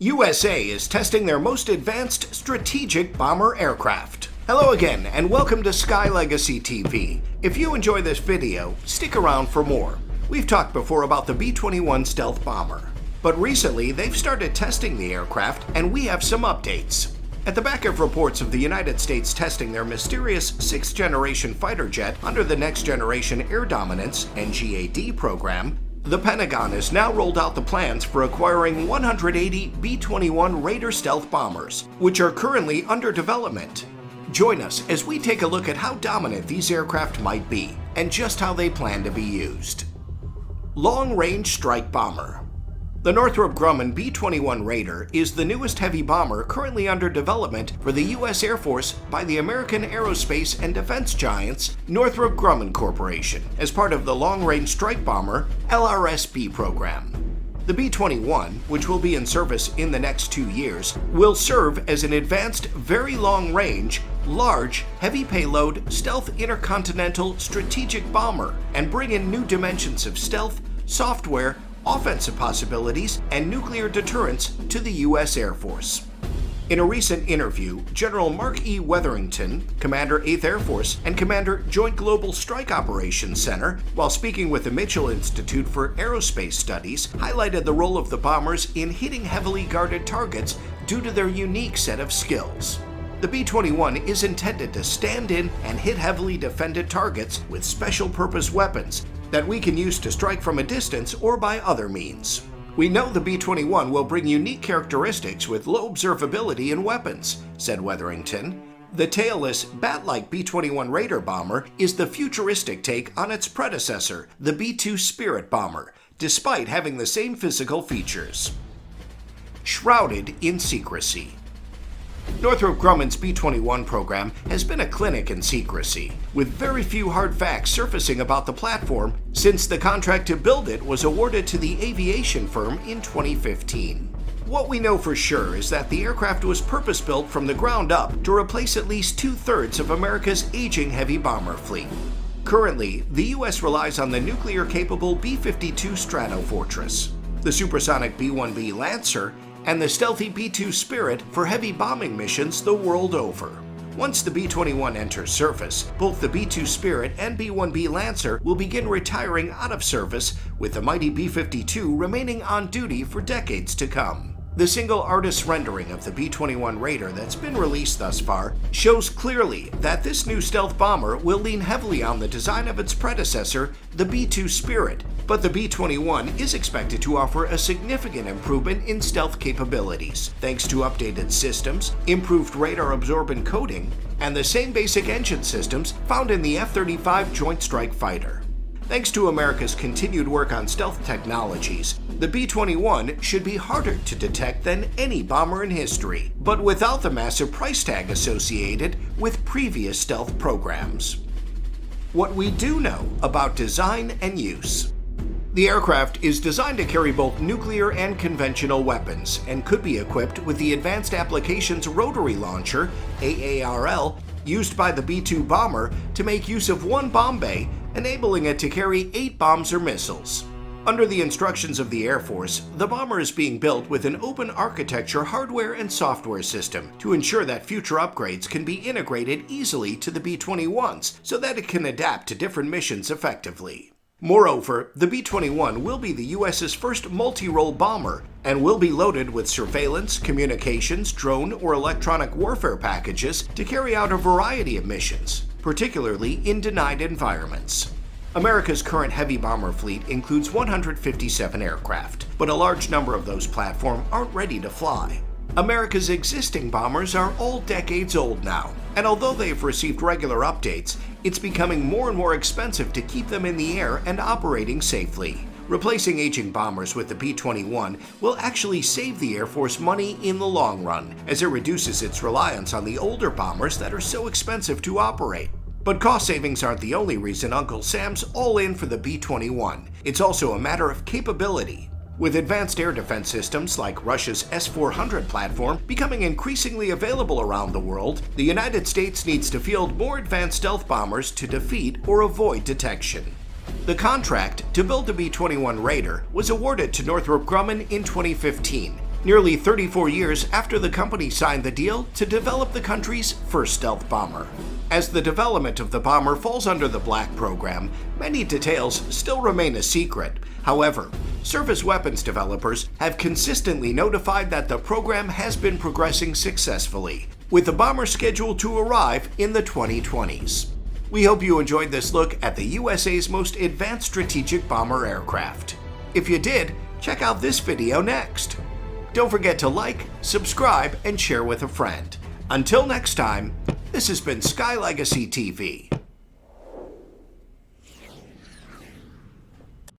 USA is testing their most advanced strategic bomber aircraft. Hello again, and welcome to Sky Legacy TV. If you enjoy this video, stick around for more. We've talked before about the B-21 stealth bomber, but recently they've started testing the aircraft, and we have some updates. At the back of reports of the United States testing their mysterious 6th-generation fighter jet under the Next Generation Air Dominance (NGAD) program, the Pentagon has now rolled out the plans for acquiring 180 B-21 Raider stealth bombers, which are currently under development. Join us as we take a look at how dominant these aircraft might be and just how they plan to be used. Long-Range Strike Bomber. The Northrop Grumman B-21 Raider is the newest heavy bomber currently under development for the U.S. Air Force by the American aerospace and defense giants Northrop Grumman Corporation as part of the Long-Range Strike Bomber LRSB program. The B-21, which will be in service in the next 2 years, will serve as an advanced, very long-range, large, heavy payload, stealth intercontinental strategic bomber and bring in new dimensions of stealth, software, offensive possibilities, and nuclear deterrence to the U.S. Air Force. In a recent interview, General Mark E. Wetherington, Commander 8th Air Force and Commander Joint Global Strike Operations Center, while speaking with the Mitchell Institute for Aerospace Studies, highlighted the role of the bombers in hitting heavily guarded targets due to their unique set of skills. The B-21 is intended to stand in and hit heavily defended targets with special-purpose weapons that we can use to strike from a distance or by other means. We know the B-21 will bring unique characteristics with low observability in weapons, said Wetherington. The tailless, bat-like B-21 Raider bomber is the futuristic take on its predecessor, the B-2 Spirit bomber, despite having the same physical features. Shrouded in secrecy. Northrop Grumman's B-21 program has been a clinic in secrecy, with very few hard facts surfacing about the platform since the contract to build it was awarded to the aviation firm in 2015. What we know for sure is that the aircraft was purpose-built from the ground up to replace at least 2/3 of America's aging heavy bomber fleet. Currently, the U.S. relies on the nuclear-capable B-52 Stratofortress, the supersonic B-1B Lancer, and the stealthy B-2 Spirit for heavy bombing missions the world over. Once the B-21 enters service, both the B-2 Spirit and B-1B Lancer will begin retiring out of service, with the mighty B-52 remaining on duty for decades to come. The single artist's rendering of the B-21 Raider that's been released thus far shows clearly that this new stealth bomber will lean heavily on the design of its predecessor, the B-2 Spirit, but the B-21 is expected to offer a significant improvement in stealth capabilities, thanks to updated systems, improved radar-absorbent coating, and the same basic engine systems found in the F-35 Joint Strike Fighter. Thanks to America's continued work on stealth technologies, the B-21 should be harder to detect than any bomber in history, but without the massive price tag associated with previous stealth programs. What we do know about design and use. The aircraft is designed to carry both nuclear and conventional weapons and could be equipped with the Advanced Applications Rotary Launcher, AARL, used by the B-2 bomber to make use of one bomb bay, enabling it to carry 8 bombs or missiles. Under the instructions of the Air Force, the bomber is being built with an open architecture hardware and software system to ensure that future upgrades can be integrated easily to the B-21s so that it can adapt to different missions effectively. Moreover, the B-21 will be the U.S.'s first multi-role bomber and will be loaded with surveillance, communications, drone, or electronic warfare packages to carry out a variety of missions, particularly in denied environments. America's current heavy bomber fleet includes 157 aircraft, but a large number of those platforms aren't ready to fly. America's existing bombers are all decades old now, and although they've received regular updates, it's becoming more and more expensive to keep them in the air and operating safely. Replacing aging bombers with the B-21 will actually save the Air Force money in the long run, as it reduces its reliance on the older bombers that are so expensive to operate. But cost savings aren't the only reason Uncle Sam's all in for the B-21. It's also a matter of capability. With advanced air defense systems like Russia's S-400 platform becoming increasingly available around the world, the United States needs to field more advanced stealth bombers to defeat or avoid detection. The contract to build the B-21 Raider was awarded to Northrop Grumman in 2015 nearly 34 years after the company signed the deal to develop the country's first stealth bomber. As the development of the bomber falls under the Black program, many details still remain a secret. However, surface weapons developers have consistently notified that the program has been progressing successfully, with the bomber scheduled to arrive in the 2020s. We hope you enjoyed this look at the USA's most advanced strategic bomber aircraft. If you did, check out this video next. Don't forget to like, subscribe, and share with a friend. Until next time, this has been Sky Legacy TV.